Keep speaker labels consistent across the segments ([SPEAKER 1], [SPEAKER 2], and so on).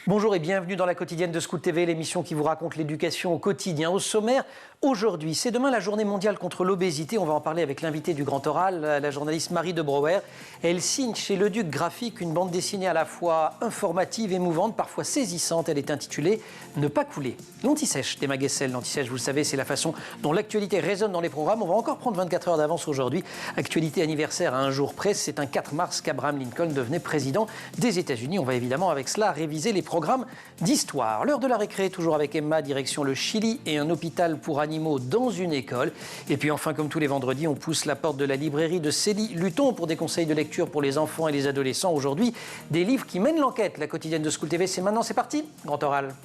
[SPEAKER 1] Bonjour et bienvenue dans la quotidienne de Scout TV, l'émission qui vous raconte l'éducation au quotidien. Au sommaire, aujourd'hui, c'est demain la journée mondiale contre l'obésité. On va en parler avec l'invitée du Grand Oral, la journaliste Marie de Brouwer. Elle signe chez Le Duc Graphique une bande dessinée à la fois informative, émouvante, parfois saisissante. Elle est intitulée « Ne pas couler ». L'anti-sèche d'Emma Guessel. L'anti-sèche, vous le savez, c'est la façon dont l'actualité résonne dans les programmes. On va encore prendre 24 heures d'avance aujourd'hui. Actualité anniversaire à un jour près. C'est un 4 mars qu'Abraham Lincoln devenait président des États-Unis. On va évidemment avec cela réviser les programme d'histoire. L'heure de la récré, toujours avec Emma, direction le Chili et un hôpital pour animaux dans une école. Et puis enfin, comme tous les vendredis, on pousse la porte de la librairie de Célie Luton pour des conseils de lecture pour les enfants et les adolescents. Aujourd'hui, des livres qui mènent l'enquête. La quotidienne de Scout TV, c'est maintenant, c'est parti. Grand Oral.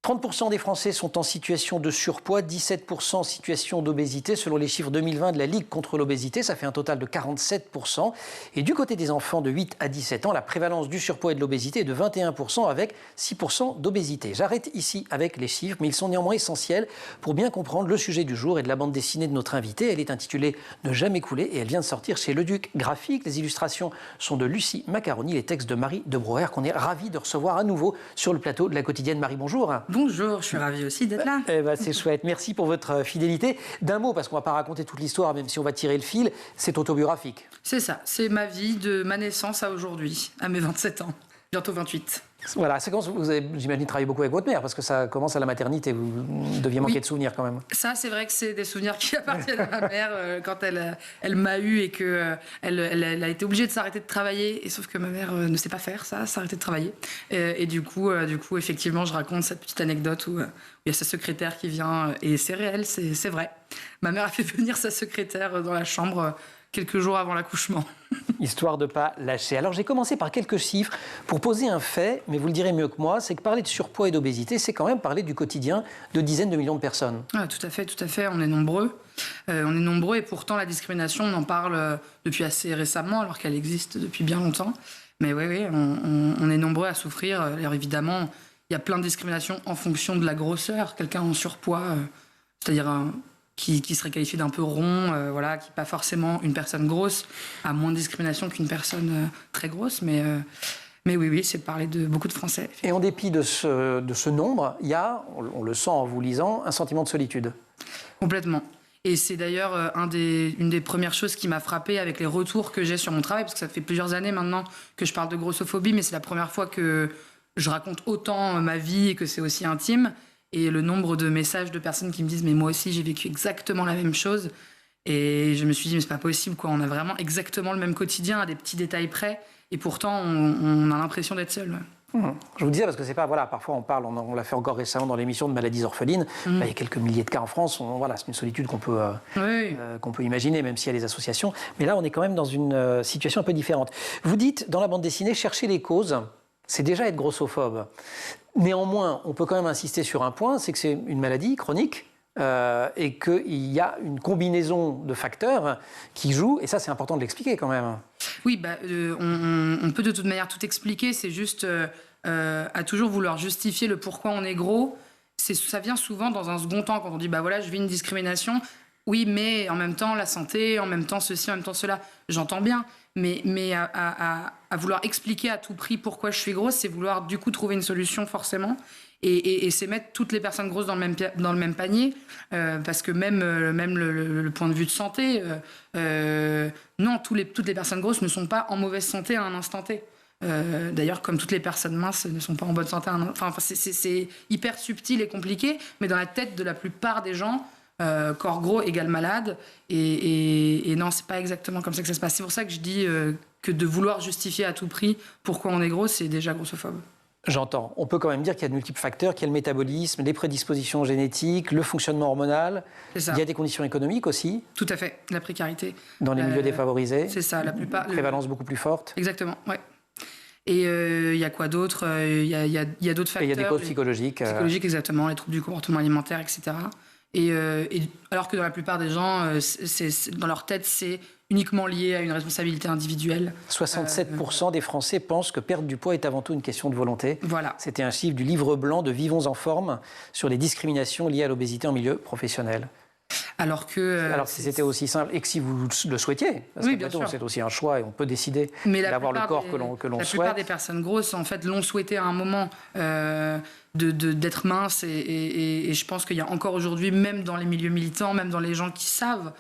[SPEAKER 1] 30% des Français sont en situation de surpoids, 17% en situation d'obésité. Selon les chiffres 2020 de la Ligue contre l'obésité, ça fait un total de 47%. Et du côté des enfants de 8 à 17 ans, la prévalence du surpoids et de l'obésité est de 21% avec 6% d'obésité. J'arrête ici avec les chiffres, mais ils sont néanmoins essentiels pour bien comprendre le sujet du jour et de la bande dessinée de notre invitée. Elle est intitulée « Ne jamais couler » et elle vient de sortir chez Le Duc Graphique. Les illustrations sont de Lucie Macaroni, les textes de Marie de Brouwer qu'on est ravis de recevoir à nouveau sur le plateau de la quotidienne. Marie, bonjour.
[SPEAKER 2] Bonjour, je suis ravie aussi d'être là.
[SPEAKER 1] C'est chouette, merci pour votre fidélité. D'un mot, parce qu'on ne va pas raconter toute l'histoire, même si on va tirer le fil, c'est autobiographique.
[SPEAKER 2] C'est ça, c'est ma vie de ma naissance à aujourd'hui, à mes 27 ans, bientôt 28.
[SPEAKER 1] Voilà, c'est quand vous avez, j'imagine, travaillé beaucoup avec votre mère, parce que ça commence à la maternité, vous deviez manquer de souvenirs quand même.
[SPEAKER 2] Ça, c'est vrai que c'est des souvenirs qui appartiennent à ma mère quand elle m'a eu et qu'elle elle a été obligée de s'arrêter de travailler, et sauf que ma mère ne sait pas faire ça, s'arrêter de travailler. Et du coup, effectivement, je raconte cette petite anecdote où il y a sa secrétaire qui vient, et c'est réel, c'est vrai. Ma mère a fait venir sa secrétaire dans la chambre quelques jours avant l'accouchement.
[SPEAKER 1] Histoire de ne pas lâcher. Alors j'ai commencé par quelques chiffres pour poser un fait, mais vous le direz mieux que moi, c'est que parler de surpoids et d'obésité, c'est quand même parler du quotidien de dizaines de millions de personnes.
[SPEAKER 2] Ah, tout à fait, on est nombreux. Et pourtant la discrimination, on en parle depuis assez récemment, alors qu'elle existe depuis bien longtemps. Mais oui, on est nombreux à souffrir. Alors évidemment, il y a plein de discriminations en fonction de la grosseur. Quelqu'un en surpoids, c'est-à-dire qui serait qualifié d'un peu rond, qui n'est pas forcément une personne grosse, a moins de discrimination qu'une personne très grosse. Mais oui, c'est parler de beaucoup de Français.
[SPEAKER 1] Et en dépit de ce nombre, il y a, on le sent en vous lisant, un sentiment de solitude.
[SPEAKER 2] Complètement. Et c'est d'ailleurs une des premières choses qui m'a frappée avec les retours que j'ai sur mon travail, parce que ça fait plusieurs années maintenant que je parle de grossophobie, mais c'est la première fois que je raconte autant ma vie et que c'est aussi intime. Et le nombre de messages de personnes qui me disent « mais moi aussi, j'ai vécu exactement la même chose ». Et je me suis dit « mais c'est pas possible, quoi. On a vraiment exactement le même quotidien, à des petits détails près. Et pourtant, on a l'impression d'être seul. »
[SPEAKER 1] Je vous disais, parce que c'est pas, parfois on parle, on l'a fait encore récemment dans l'émission de maladies orphelines. Il y a quelques milliers de cas en France. C'est une solitude qu'on peut imaginer, même s'il y a des associations. Mais là, on est quand même dans une situation un peu différente. Vous dites, dans la bande dessinée, chercher les causes, c'est déjà être grossophobe. Néanmoins, on peut quand même insister sur un point, c'est que c'est une maladie chronique et qu'il y a une combinaison de facteurs qui jouent, et ça c'est important de l'expliquer quand même.
[SPEAKER 2] Oui, on peut de toute manière tout expliquer, c'est juste à toujours vouloir justifier le pourquoi on est gros. Ça vient souvent dans un second temps, quand on dit je vis une discrimination, oui, mais en même temps la santé, en même temps ceci, en même temps cela, j'entends bien. Mais à vouloir expliquer à tout prix pourquoi je suis grosse, c'est vouloir du coup trouver une solution forcément. Et c'est mettre toutes les personnes grosses dans le même panier. Parce que même le point de vue de santé, non, toutes les personnes grosses ne sont pas en mauvaise santé à un instant T. D'ailleurs, comme toutes les personnes minces ne sont pas en bonne santé à un instant T. C'est hyper subtil et compliqué, mais dans la tête de la plupart des gens, corps gros égale malade, et non, c'est pas exactement comme ça que ça se passe. C'est pour ça que je dis que de vouloir justifier à tout prix pourquoi on est gros, c'est déjà grossophobe.
[SPEAKER 1] J'entends. On peut quand même dire qu'il y a de multiples facteurs, qu'il y a le métabolisme, les prédispositions génétiques, le fonctionnement hormonal. Il y a des conditions économiques aussi.
[SPEAKER 2] Tout à fait, la précarité.
[SPEAKER 1] Dans les milieux défavorisés.
[SPEAKER 2] C'est ça, la plupart.
[SPEAKER 1] Prévalence beaucoup plus forte.
[SPEAKER 2] Exactement, ouais. Et il y a quoi d'autre ? Il y a d'autres facteurs.
[SPEAKER 1] Et il y a des causes psychologiques.
[SPEAKER 2] Psychologiques, exactement, les troubles du comportement alimentaire, etc. Et alors que dans la plupart des gens, dans leur tête, c'est uniquement lié à une responsabilité individuelle.
[SPEAKER 1] 67% des Français pensent que perdre du poids est avant tout une question de volonté.
[SPEAKER 2] Voilà.
[SPEAKER 1] C'était un chiffre du livre blanc de Vivons en forme sur les discriminations liées à l'obésité en milieu professionnel.
[SPEAKER 2] Alors que
[SPEAKER 1] si c'était aussi simple et que si vous le souhaitiez, parce
[SPEAKER 2] oui,
[SPEAKER 1] que c'est aussi un choix et on peut décider d'avoir le corps que l'on souhaite.
[SPEAKER 2] La plupart des personnes grosses, en fait, l'ont souhaité à un moment d'être minces et je pense qu'il y a encore aujourd'hui, même dans les milieux militants, même dans les gens qui savent,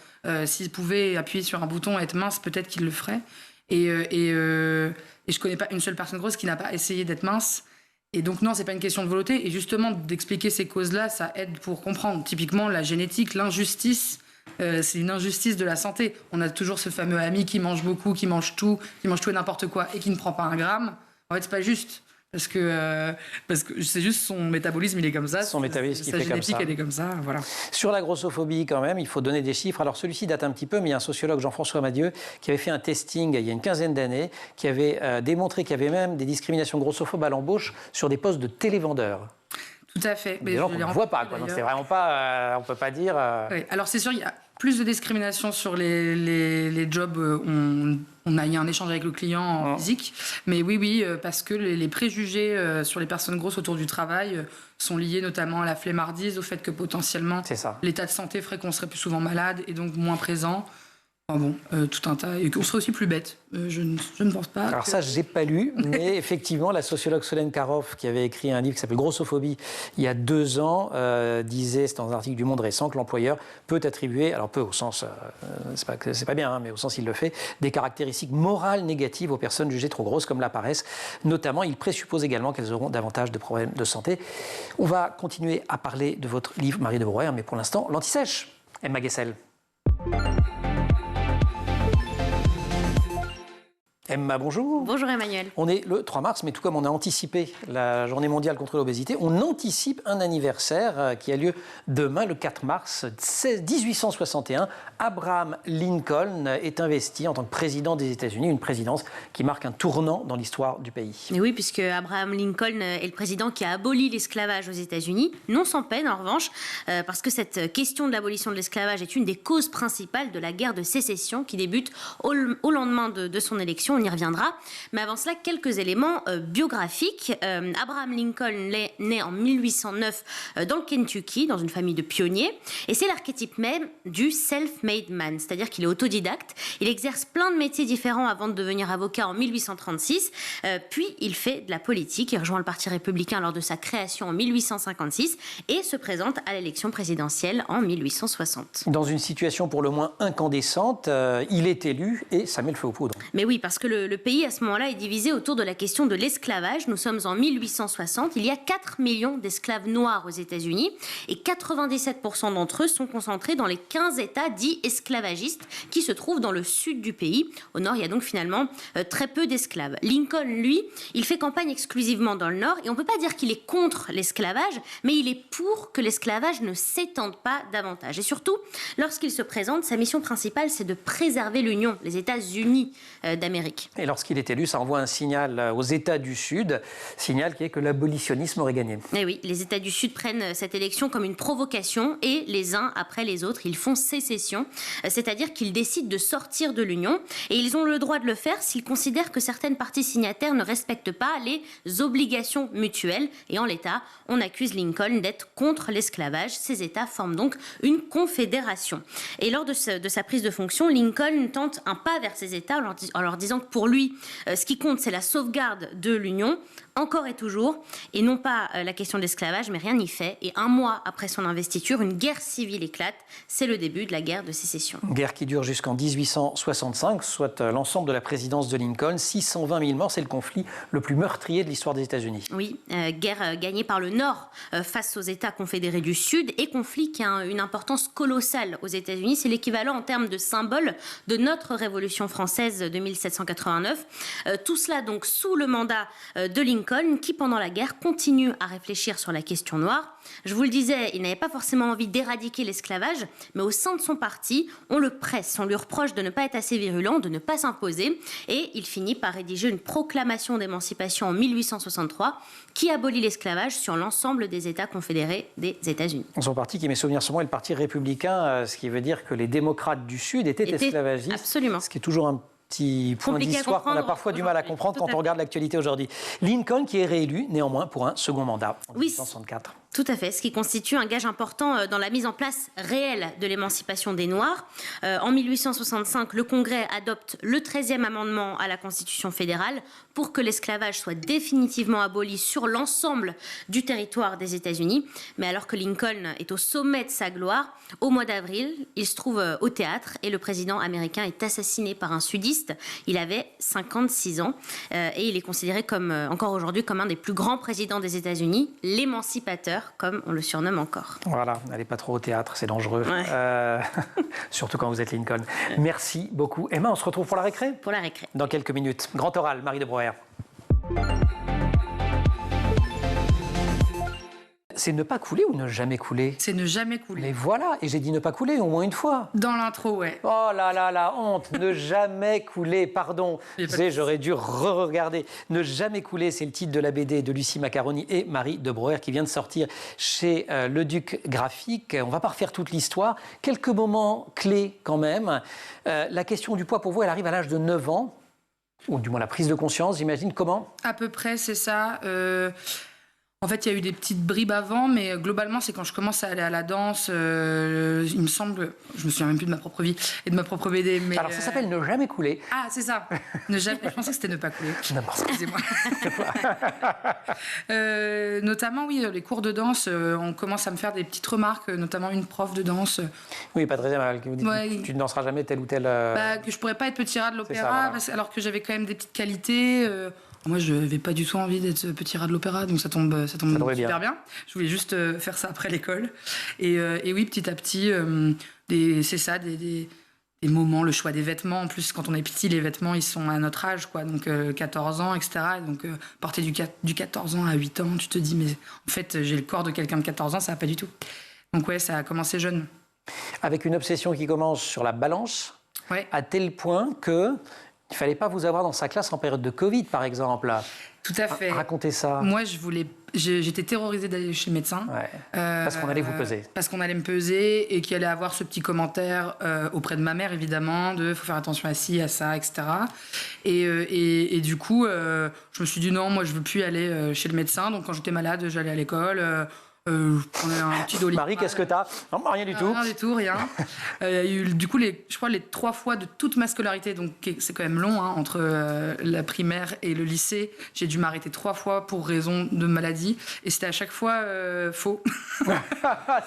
[SPEAKER 2] s'ils pouvaient appuyer sur un bouton et être mince, peut-être qu'ils le feraient. Et je connais pas une seule personne grosse qui n'a pas essayé d'être mince. Et donc non, c'est pas une question de volonté. Et justement, d'expliquer ces causes-là, ça aide pour comprendre. Typiquement, la génétique, l'injustice, c'est une injustice de la santé. On a toujours ce fameux ami qui mange beaucoup, qui mange tout et n'importe quoi et qui ne prend pas un gramme. En fait, c'est pas juste. Parce que c'est juste son métabolisme, il est comme ça.
[SPEAKER 1] Son métabolisme qui fait comme ça.
[SPEAKER 2] Sa génétique, elle est comme ça, voilà.
[SPEAKER 1] Sur la grossophobie, quand même, il faut donner des chiffres. Alors, celui-ci date un petit peu, mais il y a un sociologue, Jean-François Madieu, qui avait fait un testing il y a une quinzaine d'années, qui avait démontré qu'il y avait même des discriminations grossophobes à l'embauche sur des postes de télévendeurs.
[SPEAKER 2] Tout à fait.
[SPEAKER 1] Des gens qu'on ne voit pas, quoi. Donc, c'est vraiment pas... on ne peut pas dire...
[SPEAKER 2] Oui. Alors, c'est sûr, il y a plus de discrimination sur les jobs où il y a un échange avec le client en physique. Mais oui, parce que les préjugés sur les personnes grosses autour du travail sont liés notamment à la flemmardise, au fait que potentiellement l'état de santé ferait qu'on serait plus souvent malade et donc moins présent. Enfin bon, tout un tas. Et qu'on serait aussi plus bête. Je ne pense pas.
[SPEAKER 1] Alors ça, je n'ai pas lu, mais effectivement, la sociologue Solène Karoff, qui avait écrit un livre qui s'appelle Grossophobie il y a 2 ans, disait, c'est dans un article du Monde récent, que l'employeur peut attribuer, alors peu au sens, c'est pas bien, mais au sens il le fait, des caractéristiques morales négatives aux personnes jugées trop grosses, comme l'apparaissent. Notamment, il présuppose également qu'elles auront davantage de problèmes de santé. On va continuer à parler de votre livre, Marie de Brouwer, mais pour l'instant, l'anti-sèche. Emma Guessel. Emma, bonjour.
[SPEAKER 3] Bonjour Emmanuel.
[SPEAKER 1] On est le 3 mars, mais tout comme on a anticipé la journée mondiale contre l'obésité, on anticipe un anniversaire qui a lieu demain, le 4 mars 1861. Abraham Lincoln est investi en tant que président des États-Unis, une présidence qui marque un tournant dans l'histoire du pays.
[SPEAKER 3] Et oui, puisque Abraham Lincoln est le président qui a aboli l'esclavage aux États-Unis, non sans peine en revanche, parce que cette question de l'abolition de l'esclavage est une des causes principales de la guerre de sécession qui débute au lendemain de son élection. On y reviendra. Mais avant cela, quelques éléments biographiques. Abraham Lincoln est né en 1809 dans le Kentucky, dans une famille de pionniers. Et c'est l'archétype même du self-made man, c'est-à-dire qu'il est autodidacte. Il exerce plein de métiers différents avant de devenir avocat en 1836. Puis il fait de la politique. Il rejoint le Parti républicain lors de sa création en 1856 et se présente à l'élection présidentielle en 1860.
[SPEAKER 1] Dans une situation pour le moins incandescente, il est élu et ça met le feu aux poudres.
[SPEAKER 3] Mais oui, parce que le pays, à ce moment-là, est divisé autour de la question de l'esclavage. Nous sommes en 1860. Il y a 4 millions d'esclaves noirs aux États-Unis et 97% d'entre eux sont concentrés dans les 15 États dits esclavagistes qui se trouvent dans le sud du pays. Au nord, il y a donc finalement très peu d'esclaves. Lincoln, lui, il fait campagne exclusivement dans le nord et on ne peut pas dire qu'il est contre l'esclavage, mais il est pour que l'esclavage ne s'étende pas davantage. Et surtout, lorsqu'il se présente, sa mission principale, c'est de préserver l'Union, les États-Unis d'Amérique.
[SPEAKER 1] Et lorsqu'il est élu, ça envoie un signal aux États du Sud, signal qui est que l'abolitionnisme aurait gagné.
[SPEAKER 3] Et oui, les États du Sud prennent cette élection comme une provocation et les uns après les autres, ils font sécession, c'est-à-dire qu'ils décident de sortir de l'Union et ils ont le droit de le faire s'ils considèrent que certaines parties signataires ne respectent pas les obligations mutuelles. Et en l'état, on accuse Lincoln d'être contre l'esclavage. Ces États forment donc une confédération. Et lors de sa prise de fonction, Lincoln tente un pas vers ces États en leur disant que pour lui, ce qui compte, c'est la sauvegarde de l'Union, encore et toujours, et non pas la question de l'esclavage, mais rien n'y fait. Et 1 mois après son investiture, une guerre civile éclate. C'est le début de la guerre de sécession.
[SPEAKER 1] Une guerre qui dure jusqu'en 1865, soit l'ensemble de la présidence de Lincoln. 620 000 morts, c'est le conflit le plus meurtrier de l'histoire des États-Unis.
[SPEAKER 3] Oui, guerre gagnée par le Nord face aux États confédérés du Sud et conflit qui a une importance colossale aux États-Unis. C'est l'équivalent en termes de symbole de notre Révolution française de 1789. Tout cela donc sous le mandat de Lincoln, qui pendant la guerre continue à réfléchir sur la question noire. Je vous le disais, il n'avait pas forcément envie d'éradiquer l'esclavage, mais au sein de son parti, on le presse, on lui reproche de ne pas être assez virulent, de ne pas s'imposer, et il finit par rédiger une proclamation d'émancipation en 1863 qui abolit l'esclavage sur l'ensemble des États confédérés des États-Unis.
[SPEAKER 1] Son parti, qui mes souvenirs sont bons, est le Parti républicain, ce qui veut dire que les démocrates du Sud étaient esclavagistes.
[SPEAKER 3] Absolument.
[SPEAKER 1] Ce qui est toujours un petit point d'histoire qu'on a parfois du mal à comprendre quand on regarde l'actualité aujourd'hui. Lincoln qui est réélu néanmoins pour un second mandat en 1864.
[SPEAKER 3] Tout à fait, ce qui constitue un gage important dans la mise en place réelle de l'émancipation des Noirs. En 1865, le Congrès adopte le 13e amendement à la Constitution fédérale pour que l'esclavage soit définitivement aboli sur l'ensemble du territoire des États-Unis. Mais alors que Lincoln est au sommet de sa gloire, au mois d'avril, il se trouve au théâtre et le président américain est assassiné par un sudiste. Il avait 56 ans et il est considéré encore aujourd'hui comme un des plus grands présidents des États-Unis, l'émancipateur, comme on le surnomme encore.
[SPEAKER 1] Voilà, n'allez pas trop au théâtre, c'est dangereux. Ouais. Surtout quand vous êtes Lincoln. Merci beaucoup. Emma, on se retrouve pour la récré ?
[SPEAKER 3] Pour la récré.
[SPEAKER 1] Dans quelques minutes. Grand oral, Marie de Broer. C'est ne pas couler ou ne jamais couler ?
[SPEAKER 2] C'est ne jamais couler.
[SPEAKER 1] Mais voilà, et j'ai dit ne pas couler au moins une fois.
[SPEAKER 2] Dans l'intro, ouais.
[SPEAKER 1] Oh là là, la honte, ne jamais couler, pardon. J'aurais dû re-regarder. Ne jamais couler, c'est le titre de la BD de Lucie Macaroni et Marie de Broer qui vient de sortir chez Le Duc Graphique. On ne va pas refaire toute l'histoire. Quelques moments clés quand même. La question du poids pour vous, elle arrive à l'âge de 9 ans, ou du moins la prise de conscience, j'imagine. Comment ?
[SPEAKER 2] À peu près, c'est ça. En fait, il y a eu des petites bribes avant, mais globalement, c'est quand je commence à aller à la danse, il me semble, je me souviens même plus de ma propre vie et de ma propre BD. Mais
[SPEAKER 1] alors, ça s'appelle Ne jamais couler.
[SPEAKER 2] Ah, c'est ça. Ne jamais. Je pensais que c'était ne pas couler. Excusez-moi. Notamment, oui, les cours de danse, on commence à me faire des petites remarques, notamment une prof de danse.
[SPEAKER 1] Oui, Patricia Maral, qui vous dit que tu ne danseras jamais tel ou tel.
[SPEAKER 2] Que je pourrais pas être petit rat de l'opéra, voilà. Alors que j'avais quand même des petites qualités. Moi, je n'avais pas du tout envie d'être petit rat de l'opéra, donc ça tombe super bien. Je voulais juste faire ça après l'école. Et oui, petit à petit, c'est ça, des moments, le choix des vêtements. En plus, quand on est petit, les vêtements, ils sont à notre âge, quoi. Donc 14 ans, etc. Donc porter du 14 ans à 8 ans, tu te dis, mais en fait, j'ai le corps de quelqu'un de 14 ans, ça va pas du tout. Donc ouais, ça a commencé jeune.
[SPEAKER 1] Avec une obsession qui commence sur la balance,
[SPEAKER 2] ouais.
[SPEAKER 1] À tel point que... il ne fallait pas vous avoir dans sa classe en période de Covid, par exemple.
[SPEAKER 2] Tout à fait.
[SPEAKER 1] Racontez ça.
[SPEAKER 2] Moi, j'étais terrorisée d'aller chez le médecin.
[SPEAKER 1] Ouais. Parce qu'on allait vous peser.
[SPEAKER 2] Parce qu'on allait me peser et qu'il allait avoir ce petit commentaire auprès de ma mère, évidemment, de « faut faire attention à ci, à ça, etc. » Et du coup, je me suis dit « non, moi, je ne veux plus aller chez le médecin. » Donc, quand j'étais malade, j'allais à l'école. Je prenais un petit Doliprane.
[SPEAKER 1] Marie, qu'est-ce que t'as ? Non, rien du tout.
[SPEAKER 2] Rien du tout, rien. Du coup, je crois les 3 fois de toute ma scolarité, donc c'est quand même long, hein, entre la primaire et le lycée, j'ai dû m'arrêter 3 fois pour raison de maladie, et c'était à chaque fois faux.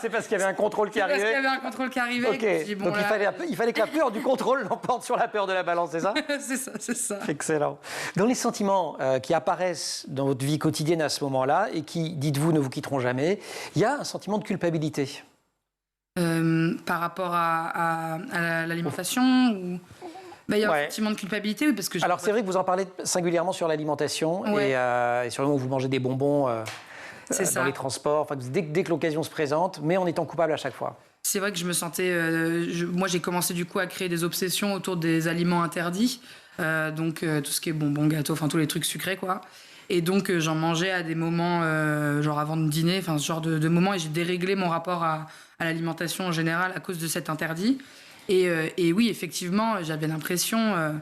[SPEAKER 1] C'est parce qu'il y avait un contrôle qui arrivait.
[SPEAKER 2] Parce qu'il y avait un contrôle qui arrivait.
[SPEAKER 1] Okay. Dit, bon, donc là, il fallait que la peur du contrôle l'emporte sur la peur de la balance, c'est ça ?
[SPEAKER 2] C'est ça.
[SPEAKER 1] Excellent. Dans les sentiments qui apparaissent dans votre vie quotidienne à ce moment-là et qui, dites-vous, ne vous quitteront jamais, il y a un sentiment de culpabilité.
[SPEAKER 2] Par rapport à l'alimentation ou... Il y a un sentiment de culpabilité, oui, parce que...
[SPEAKER 1] Alors, c'est vrai que vous en parlez singulièrement sur l'alimentation et sur le moment où vous mangez des bonbons dans les transports, enfin, dès que l'occasion se présente, mais en étant coupable à chaque fois.
[SPEAKER 2] C'est vrai que je me sentais... moi, j'ai commencé du coup à créer des obsessions autour des aliments interdits, donc tout ce qui est bonbons, gâteaux, enfin tous les trucs sucrés, quoi. Et donc, j'en mangeais à des moments, genre avant de dîner, enfin ce genre de moments, et j'ai déréglé mon rapport à l'alimentation en général à cause de cet interdit. Et oui, effectivement, j'avais l'impression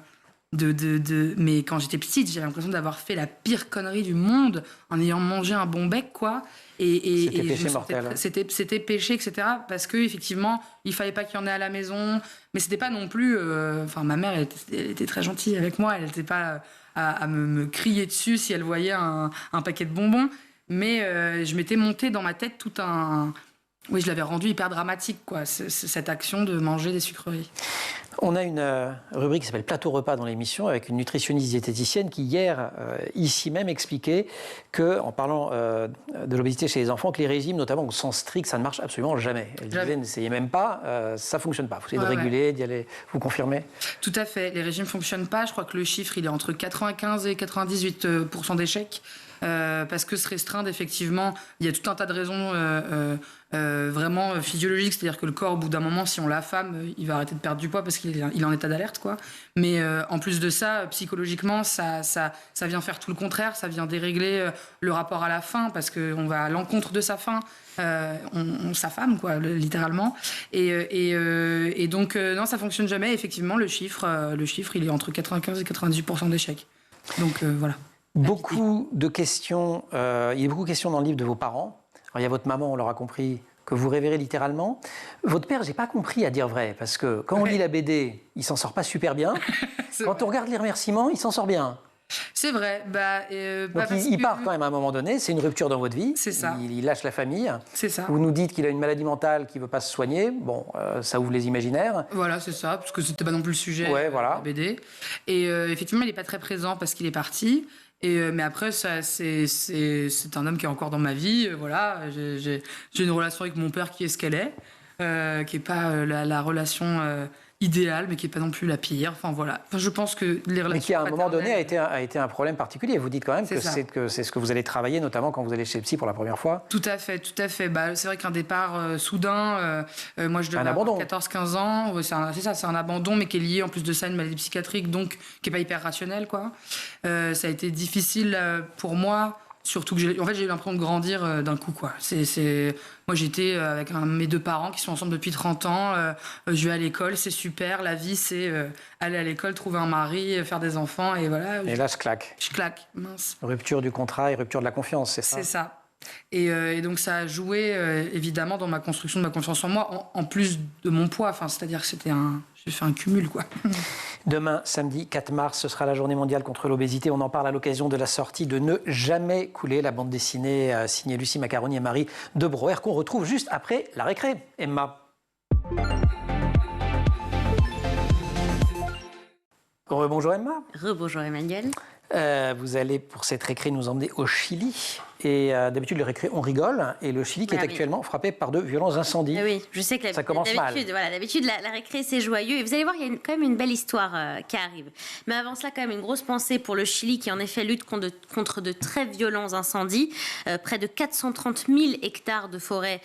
[SPEAKER 2] mais quand j'étais petite, j'avais l'impression d'avoir fait la pire connerie du monde en ayant mangé un bon bec, quoi.
[SPEAKER 1] C'était péché mortel.
[SPEAKER 2] C'était péché, etc. Parce qu'effectivement, il fallait pas qu'il y en ait à la maison. Mais c'était pas non plus... ma mère, elle était très gentille avec moi. Elle n'était pas à me crier dessus si elle voyait un paquet de bonbons. Mais je m'étais monté dans ma tête tout un... Oui, je l'avais rendu hyper dramatique, quoi, cette action de manger des sucreries.
[SPEAKER 1] On a une rubrique qui s'appelle Plateau Repas dans l'émission avec une nutritionniste diététicienne qui hier, ici même, expliquait qu'en parlant de l'obésité chez les enfants, que les régimes, notamment au sens strict, ça ne marche absolument jamais. Elle disait, n'essayez même pas, ça ne fonctionne pas. Vous essayez de réguler, d'y aller. Vous confirmez ? Tout
[SPEAKER 2] à fait. Les régimes ne fonctionnent pas. Je crois que le chiffre, il est entre 95 et 98% d'échecs. Parce que se restreindre, effectivement, il y a tout un tas de raisons vraiment physiologiques, c'est-à-dire que le corps, au bout d'un moment, si on l'affame, il va arrêter de perdre du poids parce qu'il est en état d'alerte, quoi. Mais en plus de ça, psychologiquement, ça vient faire tout le contraire, ça vient dérégler le rapport à la faim parce qu'on va à l'encontre de sa faim, on s'affame, quoi, littéralement. Et donc, non, ça fonctionne jamais. Effectivement, le chiffre, il est entre 95 et 98% d'échecs. Donc, voilà.
[SPEAKER 1] Beaucoup de questions, il y a beaucoup de questions dans le livre de vos parents. Alors, il y a votre maman, on l'aura compris, que vous révérez littéralement. Votre père, j'ai pas compris à dire vrai, parce que quand on lit la BD, il s'en sort pas super bien. Quand on regarde les remerciements, il s'en sort bien.
[SPEAKER 2] C'est vrai.
[SPEAKER 1] Donc il part quand même à un moment donné, c'est une rupture dans votre vie.
[SPEAKER 2] C'est ça.
[SPEAKER 1] Il lâche la famille.
[SPEAKER 2] C'est ça.
[SPEAKER 1] Vous nous dites qu'il a une maladie mentale, qu'il ne veut pas se soigner. Bon, ça ouvre les imaginaires.
[SPEAKER 2] Voilà, c'est ça, parce que c'était pas non plus le sujet
[SPEAKER 1] voilà.
[SPEAKER 2] de la BD. Et effectivement, il n'est pas très présent parce qu'il est parti. Mais après, c'est un homme qui est encore dans ma vie. Voilà, j'ai une relation avec mon père qui est ce qu'elle est, qui n'est pas la relation idéale, mais qui n'est pas non plus la pire. Enfin voilà. Enfin, je pense que les relations.
[SPEAKER 1] Mais qui à un moment donné a été un problème particulier. Vous dites quand même que c'est ce que vous allez travailler, notamment quand vous allez chez le psy pour la première fois.
[SPEAKER 2] Tout à fait, tout à fait. C'est vrai qu'un départ soudain, moi je devais avoir 14-15 ans. C'est ça, c'est un abandon, mais qui est lié en plus de ça à une maladie psychiatrique, donc qui n'est pas hyper rationnelle, quoi. Ça a été difficile pour moi. Surtout que j'ai eu l'impression de grandir d'un coup, quoi. Moi, j'étais avec mes 2 parents qui sont ensemble depuis 30 ans. Je vais à l'école, c'est super. La vie, c'est aller à l'école, trouver un mari, faire des enfants, et voilà.
[SPEAKER 1] Et là, je claque.
[SPEAKER 2] Je claque, mince.
[SPEAKER 1] Rupture du contrat et rupture de la confiance, c'est ça?
[SPEAKER 2] C'est ça. Et donc, ça a joué, évidemment, dans ma construction de ma confiance en moi, en plus de mon poids. Enfin, c'est-à-dire que j'ai fait un cumul, quoi.
[SPEAKER 1] Demain, samedi 4 mars, ce sera la journée mondiale contre l'obésité. On en parle à l'occasion de la sortie de Ne jamais couler, la bande dessinée signée Lucie Macaroni et Marie de Broer, qu'on retrouve juste après la récré. Emma. Rebonjour Emma.
[SPEAKER 3] Rebonjour Emmanuel.
[SPEAKER 1] Vous allez pour cette récré nous emmener au Chili. Et d'habitude, les récrés, on rigole. Et le Chili qui est actuellement frappé par de violents incendies.
[SPEAKER 3] Oui, je sais que
[SPEAKER 1] ça commence mal.
[SPEAKER 3] Voilà, d'habitude, la récré, c'est joyeux. Et vous allez voir, il y a quand même une belle histoire qui arrive. Mais avant cela, quand même, une grosse pensée pour le Chili qui, en effet, lutte contre de très violents incendies. Près de 430 000 hectares de forêt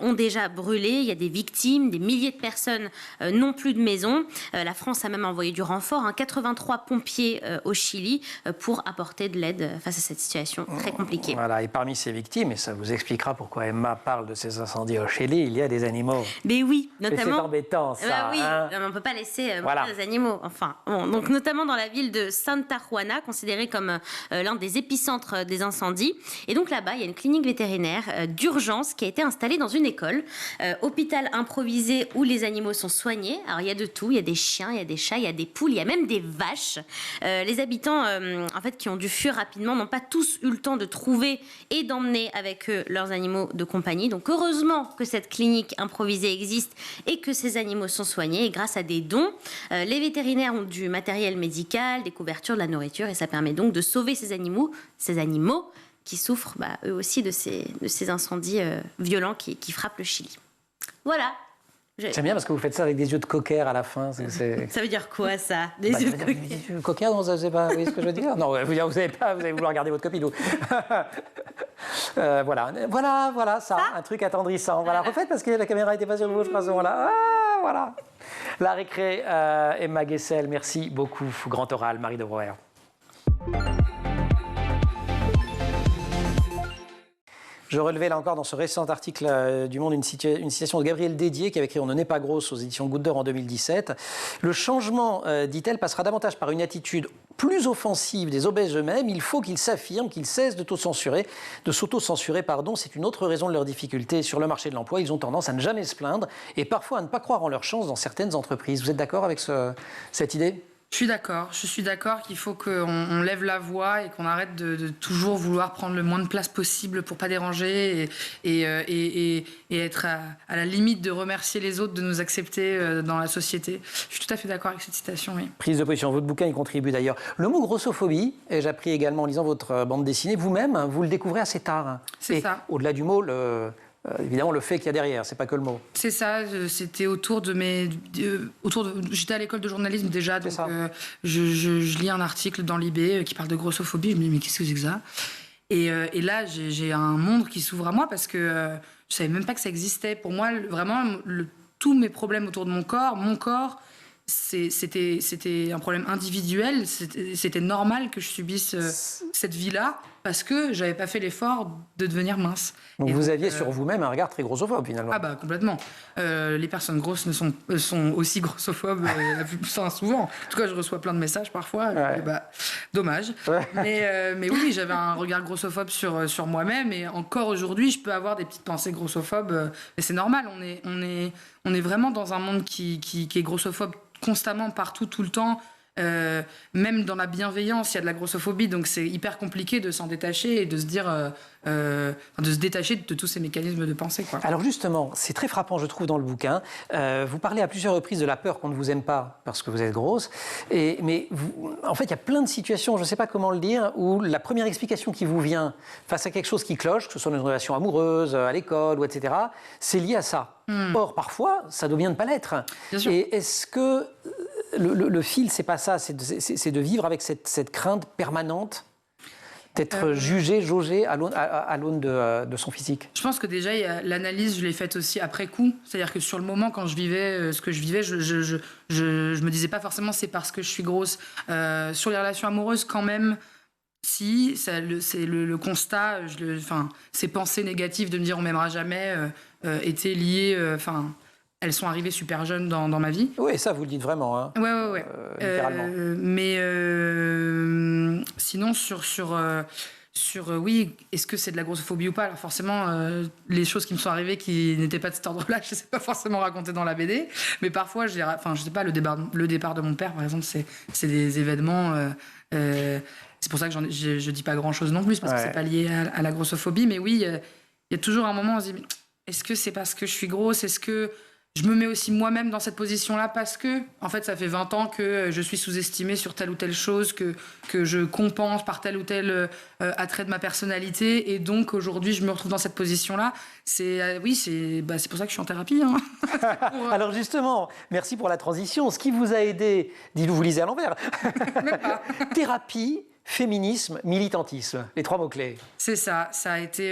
[SPEAKER 3] ont déjà brûlé. Il y a des victimes, des milliers de personnes n'ont plus de maison. La France a même envoyé du renfort, 83 pompiers au Chili pour apporter de l'aide face à cette situation très compliquée.
[SPEAKER 1] Voilà, et parmi ces victimes, et ça vous expliquera pourquoi Emma parle de ces incendies au Chili, il y a des animaux.
[SPEAKER 3] Mais oui, notamment.
[SPEAKER 1] Mais c'est embêtant, ça.
[SPEAKER 3] Oui,
[SPEAKER 1] hein.
[SPEAKER 3] on ne peut pas laisser mourir les animaux. Enfin, bon, donc notamment dans la ville de Santa Juana, considérée comme l'un des épicentres des incendies. Et donc là-bas, il y a une clinique vétérinaire d'urgence qui a été installée dans une école, hôpital improvisé où les animaux sont soignés. Alors il y a de tout, il y a des chiens, il y a des chats, il y a des poules, il y a même des vaches. Les habitants, en fait, qui ont dû fuir rapidement, n'ont pas tous eu le temps de trouver et d'emmener avec eux leurs animaux de compagnie. Donc heureusement que cette clinique improvisée existe et que ces animaux sont soignés. Et grâce à des dons, les vétérinaires ont du matériel médical, des couvertures, de la nourriture, et ça permet donc de sauver ces animaux qui souffrent eux aussi de ces incendies violents qui frappent le Chili. Voilà.
[SPEAKER 1] J'aime bien parce que vous faites ça avec des yeux de cocker à la fin.
[SPEAKER 3] Ça veut dire quoi, ça? Des yeux de cocker?
[SPEAKER 1] Cocker, non, vous savez pas, vous voyez ce que je veux dire? Non, vous allez vouloir garder votre copine. Voilà, ça, un truc attendrissant. Voilà, refaites parce que la caméra n'était pas sur vous, je pense, voilà. Ah, voilà. La récré, Emma Guessel, merci beaucoup. Grand oral, Marie de Broer. Je relevais là encore dans ce récent article du Monde une citation de Gabrielle Dédier qui avait écrit On ne naît pas grosse aux éditions Goutte d'Or en 2017. Le changement, dit-elle, passera davantage par une attitude plus offensive des obèses eux-mêmes. Il faut qu'ils s'affirment, qu'ils cessent de s'auto-censurer. C'est une autre raison de leur difficulté sur le marché de l'emploi. Ils ont tendance à ne jamais se plaindre et parfois à ne pas croire en leur chance dans certaines entreprises. Vous êtes d'accord avec cette idée ?
[SPEAKER 2] Je suis d'accord qu'il faut qu'on lève la voix et qu'on arrête de toujours vouloir prendre le moins de place possible pour pas déranger et être à la limite de remercier les autres de nous accepter dans la société. Je suis tout à fait d'accord avec cette citation, oui.
[SPEAKER 1] Prise de position, votre bouquin y contribue d'ailleurs. Le mot grossophobie, j'ai appris également en lisant votre bande dessinée, vous-même, vous le découvrez assez tard.
[SPEAKER 2] C'est ça.
[SPEAKER 1] Au-delà du mot, évidemment, le fait qu'il y a derrière, c'est pas que le mot.
[SPEAKER 2] C'est ça, c'était j'étais à l'école de journalisme déjà, donc je lis un article dans Libé qui parle de grossophobie, je me dis mais qu'est-ce que c'est que ça ? Et là, j'ai un monde qui s'ouvre à moi parce que je savais même pas que ça existait. Pour moi, vraiment, tous mes problèmes autour de mon corps, c'était un problème individuel. C'était normal que je subisse cette vie-là. parce que j'avais pas fait l'effort de devenir mince.
[SPEAKER 1] Donc vous aviez sur vous-même un regard très grossophobe finalement.
[SPEAKER 2] Ah bah complètement. Les personnes grosses sont aussi grossophobes souvent. En tout cas, je reçois plein de messages parfois. Dommage. Mais oui, j'avais un regard grossophobe sur moi-même, et encore aujourd'hui, je peux avoir des petites pensées grossophobes. Et c'est normal. On est vraiment dans un monde qui est grossophobe constamment, partout, tout le temps. Même dans la bienveillance, il y a de la grossophobie, donc c'est hyper compliqué de s'en détacher et de se dire, de se détacher de tous ces mécanismes de pensée, quoi.
[SPEAKER 1] Alors justement, c'est très frappant, je trouve, dans le bouquin. Vous parlez à plusieurs reprises de la peur qu'on ne vous aime pas parce que vous êtes grosse. Mais en fait, il y a plein de situations, je ne sais pas comment le dire, où la première explication qui vous vient face à quelque chose qui cloche, que ce soit dans une relation amoureuse, à l'école, ou etc., c'est lié à ça. Or, parfois, ça doit bien ne pas l'être. Et est-ce que le fil, c'est pas ça, c'est de vivre avec cette crainte permanente d'être jugé, jaugé à l'aune de son physique?
[SPEAKER 2] Je pense que déjà, l'analyse, je l'ai faite aussi après coup. C'est-à-dire que sur le moment, quand je vivais ce que je vivais, je me disais pas forcément c'est parce que je suis grosse. Sur les relations amoureuses, quand même, si, c'est le constat, ces pensées négatives de me dire on m'aimera jamais étaient liées... elles sont arrivées super jeunes dans ma vie.
[SPEAKER 1] Oui, ça, vous le dites vraiment. Hein.
[SPEAKER 2] Ouais.
[SPEAKER 1] Littéralement.
[SPEAKER 2] Mais sinon, oui, est-ce que c'est de la grossophobie ou pas? Alors forcément, les choses qui me sont arrivées qui n'étaient pas de cet ordre-là, je ne sais pas forcément raconter dans la BD. Mais parfois, je sais pas, le départ de mon père, par exemple, c'est des événements... c'est pour ça que je dis pas grand-chose non plus, parce que c'est pas lié à la grossophobie. Mais oui, il y a toujours un moment où on se dit, est-ce que c'est parce que je suis grosse? Est-ce que je me mets aussi moi-même dans cette position-là parce que, en fait, ça fait 20 ans que je suis sous-estimée sur telle ou telle chose, que je compense par tel ou tel attrait de ma personnalité, et donc aujourd'hui, je me retrouve dans cette position-là. C'est pour ça que je suis en thérapie. Hein.
[SPEAKER 1] Alors justement, merci pour la transition. Ce qui vous a aidé, dites-vous, vous lisez à l'envers.
[SPEAKER 2] Même pas.
[SPEAKER 1] Thérapie, féminisme, militantisme, les 3 mots-clés.
[SPEAKER 2] C'est ça. Ça a été...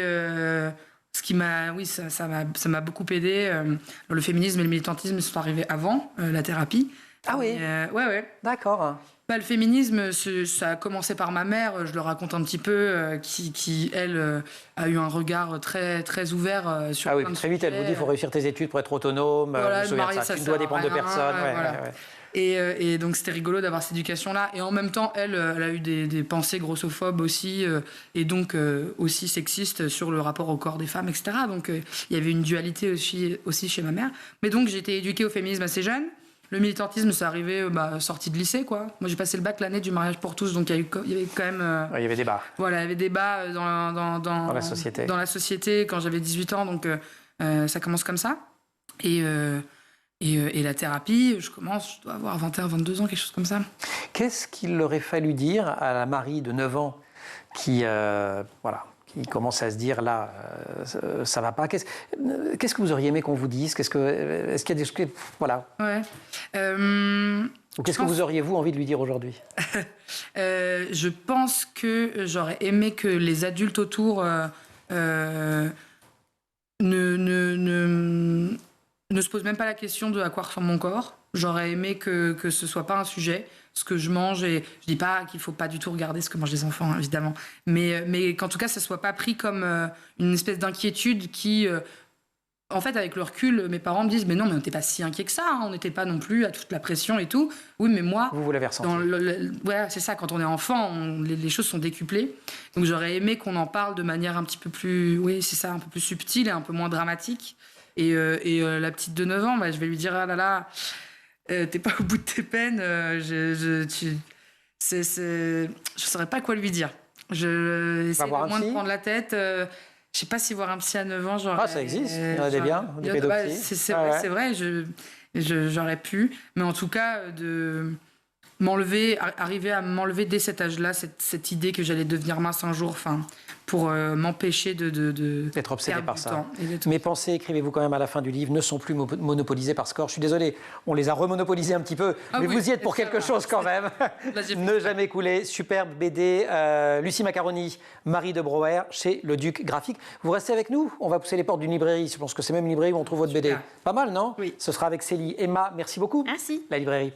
[SPEAKER 2] ce qui m'a, ça m'a beaucoup aidé. Le féminisme et le militantisme sont arrivés avant la thérapie.
[SPEAKER 1] Ah oui.
[SPEAKER 2] Ouais.
[SPEAKER 1] D'accord.
[SPEAKER 2] Le féminisme, ça a commencé par ma mère. Je le raconte un petit peu, qui elle a eu un regard très très ouvert sur.
[SPEAKER 1] Ah oui,
[SPEAKER 2] plein de
[SPEAKER 1] très vite, elle vous dit, il faut réussir tes études pour être autonome.
[SPEAKER 2] Voilà,
[SPEAKER 1] je me souviens de ça. Tu ne dois dépendre de personne.
[SPEAKER 2] Ouais. Et donc c'était rigolo d'avoir cette éducation-là. Et en même temps, elle a eu des pensées grossophobes aussi, et donc aussi sexistes sur le rapport au corps des femmes, etc. Donc il y avait une dualité aussi chez ma mère. Mais donc j'ai été éduquée au féminisme assez jeune. Le militantisme, c'est arrivé sortie de lycée, quoi. Moi, j'ai passé le bac l'année du mariage pour tous, donc il y avait quand même...
[SPEAKER 1] il y avait débat.
[SPEAKER 2] Voilà, il y avait débat dans
[SPEAKER 1] la société.
[SPEAKER 2] Dans la société, quand j'avais 18 ans, donc ça commence comme ça. Et la thérapie, je dois avoir 21, 22 ans, quelque chose comme ça.
[SPEAKER 1] Qu'est-ce qu'il aurait fallu dire à la Marie de 9 ans qui commence à se dire, là, ça va pas. Qu'est-ce que vous auriez aimé qu'on vous dise? Est-ce qu'il y a des choses... Voilà.
[SPEAKER 2] Ouais.
[SPEAKER 1] Ou qu'est-ce que vous auriez, vous, envie de lui dire aujourd'hui?
[SPEAKER 2] Je pense que j'aurais aimé que les adultes autour ne se posent même pas la question de à quoi ressemble mon corps. J'aurais aimé que ce soit pas un sujet, ce que je mange, et je dis pas qu'il faut pas du tout regarder ce que mangent les enfants, hein, évidemment, mais qu'en tout cas ça soit pas pris comme une espèce d'inquiétude qui, en fait, avec le recul, mes parents me disent mais non, mais on n'était pas si inquiet que ça, hein, on n'était pas non plus à toute la pression et tout. Oui, mais moi,
[SPEAKER 1] vous l'avez ressenti.
[SPEAKER 2] Voilà, c'est ça, quand on est enfant, les choses sont décuplées. Donc j'aurais aimé qu'on en parle de manière un petit peu plus, oui, c'est ça, un peu plus subtile et un peu moins dramatique. Et la petite de 9 ans, je vais lui dire ah là là, t'es pas au bout de tes peines, je saurais pas quoi lui dire. J'essaie de moins de prendre la tête. Je sais pas si voir un psy à 9 ans, genre.
[SPEAKER 1] Ah, ça existe, il y en a des biens, des pédopsies.
[SPEAKER 2] C'est vrai, j'aurais pu, mais en tout cas, arriver à m'enlever dès cet âge-là, cette idée que j'allais devenir mince un jour, pour m'empêcher
[SPEAKER 1] d'être obsédé par ça. Mes pensées, écrivez-vous quand même à la fin du livre, ne sont plus monopolisées par Score. Je suis désolé, on les a remonopolisées un petit peu, mais vous y êtes pour quelque chose quand même. Ne jamais couler, superbe BD, Lucie Macaroni, Marie de Brouwer, chez Le Duc Graphique. Vous restez avec nous, on va pousser les portes d'une librairie. Je pense que c'est même une librairie où on trouve votre BD. Pas mal, non?
[SPEAKER 2] Oui.
[SPEAKER 1] Ce sera avec Célie. Emma, merci beaucoup.
[SPEAKER 3] Merci.
[SPEAKER 1] La librairie.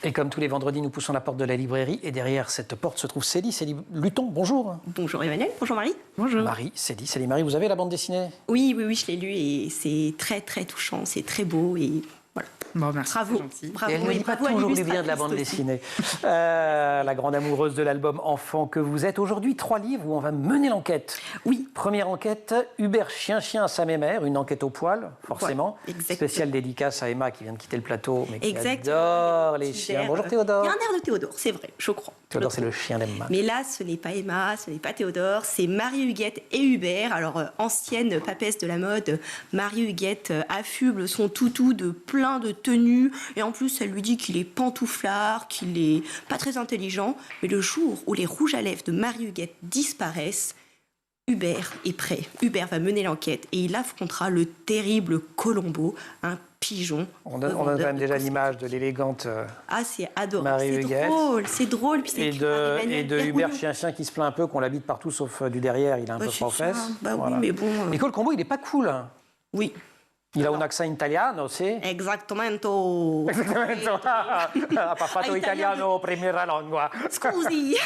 [SPEAKER 1] Et comme tous les vendredis, nous poussons la porte de la librairie et derrière cette porte se trouve Célie Luton. Bonjour.
[SPEAKER 4] Bonjour Emmanuel, bonjour Marie.
[SPEAKER 2] Bonjour.
[SPEAKER 1] Marie, Célie Marie, vous avez la bande dessinée?
[SPEAKER 4] Oui, je l'ai lu et c'est très très touchant, c'est très beau et voilà.
[SPEAKER 2] Bon, merci.
[SPEAKER 4] Bravo.
[SPEAKER 1] Et elle ne dit pas toujours du bien de la bande dessinée. La grande amoureuse de l'album Enfant que vous êtes. Aujourd'hui, 3 livres où on va mener l'enquête.
[SPEAKER 4] Oui.
[SPEAKER 1] Première enquête, Hubert chien à sa mémère, une enquête au poil, forcément.
[SPEAKER 4] Exactement.
[SPEAKER 1] Spéciale dédicace à Emma qui vient de quitter le plateau, mais qui
[SPEAKER 4] Exactement.
[SPEAKER 1] adore les chiens. Bonjour Théodore.
[SPEAKER 4] Il y a un air de Théodore, c'est vrai, je crois.
[SPEAKER 1] Théodore, c'est le chien d'Emma.
[SPEAKER 4] Mais là, ce n'est pas Emma, ce n'est pas Théodore, c'est Marie-Huguette et Hubert. Alors, ancienne papesse de la mode, Marie-Huguette affuble son toutou de plein de tenues. Et en plus, elle lui dit qu'il est pantouflard, qu'il est pas très intelligent. Mais le jour où les rouges à lèvres de Marie-Huguette disparaissent, Hubert est prêt. Hubert va mener l'enquête et il affrontera le terrible Colombo, un pigeon.
[SPEAKER 1] On a quand même déjà l'image de l'élégante
[SPEAKER 4] Ah, c'est adorable.
[SPEAKER 1] Marie-Huguette.
[SPEAKER 4] C'est drôle. Puis c'est
[SPEAKER 1] et
[SPEAKER 4] écrit par Emmanuel
[SPEAKER 1] de Hubert
[SPEAKER 4] Bergoglio.
[SPEAKER 1] chien qui se plaint un peu qu'on l'habite partout sauf du derrière, il a un peu froid aux
[SPEAKER 4] c'est ça.
[SPEAKER 1] fesses.
[SPEAKER 4] Bah oui, mais bon.
[SPEAKER 1] Mais Colombo, il n'est pas cool. Hein.
[SPEAKER 4] Oui.
[SPEAKER 1] Il a un accent italiano, sì?
[SPEAKER 4] Exactement.
[SPEAKER 1] Parfato italiano, prima lingua.
[SPEAKER 4] Scusi.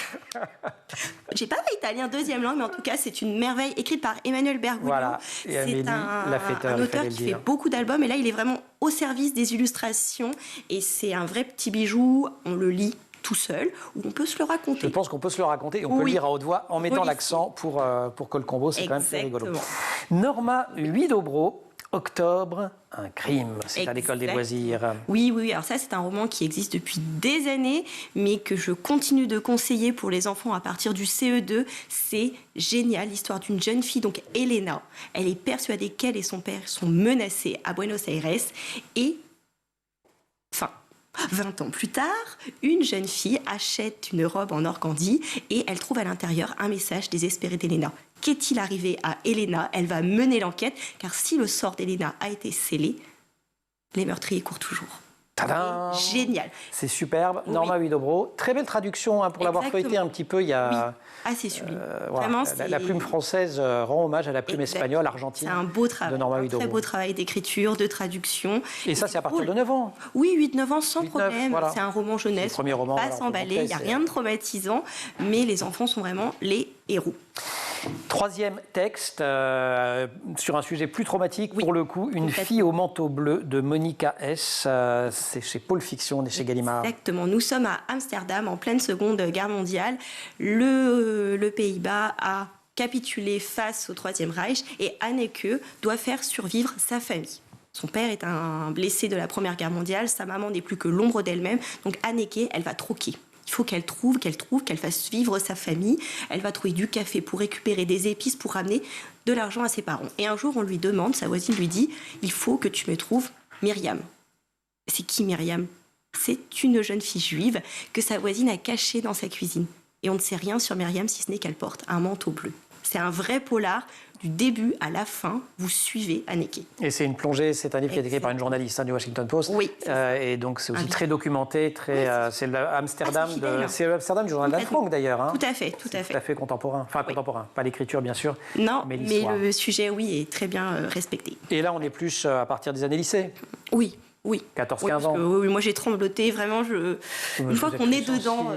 [SPEAKER 4] J'ai pas fait italien deuxième langue, mais en tout cas, c'est une merveille écrite par Emmanuel Bergoglio.
[SPEAKER 1] Voilà. Et Amélie,
[SPEAKER 4] C'est
[SPEAKER 1] Lafetteur,
[SPEAKER 4] un auteur qui fait
[SPEAKER 1] dire.
[SPEAKER 4] beaucoup d'albums, et là, il est vraiment au service des illustrations, et c'est un vrai petit bijou. On le lit tout seul, ou on peut se le raconter.
[SPEAKER 1] Je pense qu'on peut se le raconter et on peut le
[SPEAKER 4] Oui.
[SPEAKER 1] lire à haute voix en mettant
[SPEAKER 4] Oui.
[SPEAKER 1] l'accent pour Colombo, c'est quand même très rigolo.
[SPEAKER 4] Exactement.
[SPEAKER 1] Norma Huidobro, Octobre, un crime. C'est à l'école des
[SPEAKER 4] Exact.
[SPEAKER 1] loisirs.
[SPEAKER 4] Oui. Alors ça, c'est un roman qui existe depuis des années, mais que je continue de conseiller pour les enfants à partir du CE2. C'est génial, l'histoire d'une jeune fille, donc Elena. Elle est persuadée qu'elle et son père sont menacés à Buenos Aires. Et, 20 ans plus tard, une jeune fille achète une robe en organdie et elle trouve à l'intérieur un message désespéré d'Elena. Qu'est-il arrivé à Elena? Elle va mener l'enquête, car si le sort d'Elena a été scellé, les meurtriers courent toujours.
[SPEAKER 1] Tadam!
[SPEAKER 4] Génial.
[SPEAKER 1] C'est superbe.
[SPEAKER 4] Oui.
[SPEAKER 1] Norma Huidobro. Très belle traduction, hein, pour l'avoir
[SPEAKER 4] Exactement.
[SPEAKER 1] feuilleté un petit peu. Il y a,
[SPEAKER 4] Oui. Ah, c'est sublime.
[SPEAKER 1] voilà,
[SPEAKER 4] Vraiment,
[SPEAKER 1] la plume française rend hommage à la plume
[SPEAKER 4] Exact.
[SPEAKER 1] espagnole, argentine.
[SPEAKER 4] C'est un beau travail,
[SPEAKER 1] de Norma
[SPEAKER 4] un
[SPEAKER 1] Huidobro.
[SPEAKER 4] très beau travail d'écriture, de traduction.
[SPEAKER 1] Et ça, c'est à partir de 9 ans.
[SPEAKER 4] Oui, 8-9 ans sans
[SPEAKER 1] 8-9,
[SPEAKER 4] problème.
[SPEAKER 1] voilà.
[SPEAKER 4] C'est un roman jeunesse.
[SPEAKER 1] C'est le premier roman,
[SPEAKER 4] Pas
[SPEAKER 1] alors,
[SPEAKER 4] s'emballer, il n'y a
[SPEAKER 1] c'est-
[SPEAKER 4] rien de traumatisant, mais les enfants sont vraiment les héros.
[SPEAKER 1] Troisième texte, sur un sujet plus traumatique,
[SPEAKER 4] Oui,
[SPEAKER 1] pour le coup, Une
[SPEAKER 4] complètement.
[SPEAKER 1] fille au manteau bleu de Monica S. C'est chez Pôle Fiction, on est chez Gallimard.
[SPEAKER 4] Exactement. Nous sommes à Amsterdam, en pleine Seconde Guerre mondiale. Le Pays-Bas a capitulé face au Troisième Reich et Anneke doit faire survivre sa famille. Son père est un blessé de la Première Guerre mondiale, sa maman n'est plus que l'ombre d'elle-même, donc Anneke, elle va troquer. Il faut qu'elle trouve, qu'elle fasse vivre sa famille. Elle va trouver du café pour récupérer des épices, pour ramener de l'argent à ses parents. Et un jour, on lui demande, sa voisine lui dit, il faut que tu me trouves Myriam. C'est qui Myriam? C'est une jeune fille juive que sa voisine a cachée dans sa cuisine. Et on ne sait rien sur Myriam si ce n'est qu'elle porte un manteau bleu. C'est un vrai polar. Du début à la fin, vous suivez Anneke.
[SPEAKER 1] Et c'est une plongée, c'est un livre qui est écrit par une journaliste du Washington Post.
[SPEAKER 4] Oui.
[SPEAKER 1] Et donc c'est aussi
[SPEAKER 4] Un
[SPEAKER 1] très documenté, très, c'est l'Amsterdam
[SPEAKER 4] Ah, c'est fidèle.
[SPEAKER 1] c'est l'Amsterdam du journal d'Anne Frank d'ailleurs. Hein.
[SPEAKER 4] Tout à fait.
[SPEAKER 1] Tout à fait contemporain. Enfin, contemporain. Pas l'écriture, bien sûr.
[SPEAKER 4] Non,
[SPEAKER 1] mais
[SPEAKER 4] mais
[SPEAKER 1] l'histoire.
[SPEAKER 4] le sujet, oui, est très bien respecté.
[SPEAKER 1] Et là, on est plus à partir des années lycée.
[SPEAKER 4] Oui.
[SPEAKER 1] 14-15
[SPEAKER 4] parce
[SPEAKER 1] ans.
[SPEAKER 4] que, oui, moi j'ai trembloté, vraiment. Une fois qu'on est dedans,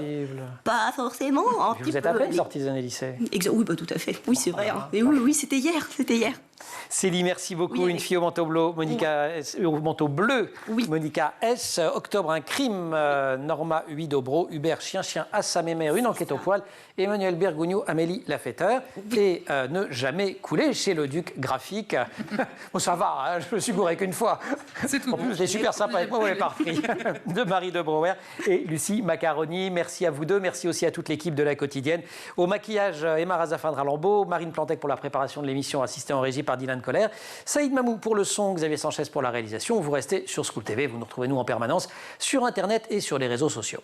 [SPEAKER 4] pas forcément. Un petit
[SPEAKER 1] Vous êtes
[SPEAKER 4] peu,
[SPEAKER 1] à peine
[SPEAKER 4] mais-
[SPEAKER 1] sortis des années lycée.
[SPEAKER 4] Oui, bah, tout à fait. Oui, c'est vrai. Hein. Mais oui, c'était hier.
[SPEAKER 1] Célie, merci beaucoup.
[SPEAKER 4] Oui,
[SPEAKER 1] Une fille au manteau bleu, au manteau bleu,
[SPEAKER 4] Oui.
[SPEAKER 1] Monica S. Octobre, un crime, Norma Huidobro, Hubert chien à sa mémère, une enquête au poil, Emmanuel Bergoglio, Amélie Lafetteur. Et ne jamais couler chez le Duc Graphique. Bon, ça va, hein, je me suis bourré qu'une fois.
[SPEAKER 2] C'est tout.
[SPEAKER 1] En plus, c'est super sympa avec moi, vous l'avez pas repris. De Marie de Brouwer et Lucie Macaroni. Merci à vous deux. Merci aussi à toute l'équipe de La Quotidienne. Au maquillage, Emma Razafin-Dralambeau, Marine Plantec pour la préparation de l'émission, assistée en régie par Dylan Colère, Saïd Mamou pour le son, Xavier Sanchez pour la réalisation. Vous restez sur Scoop TV. Vous nous retrouvez nous en permanence sur Internet et sur les réseaux sociaux.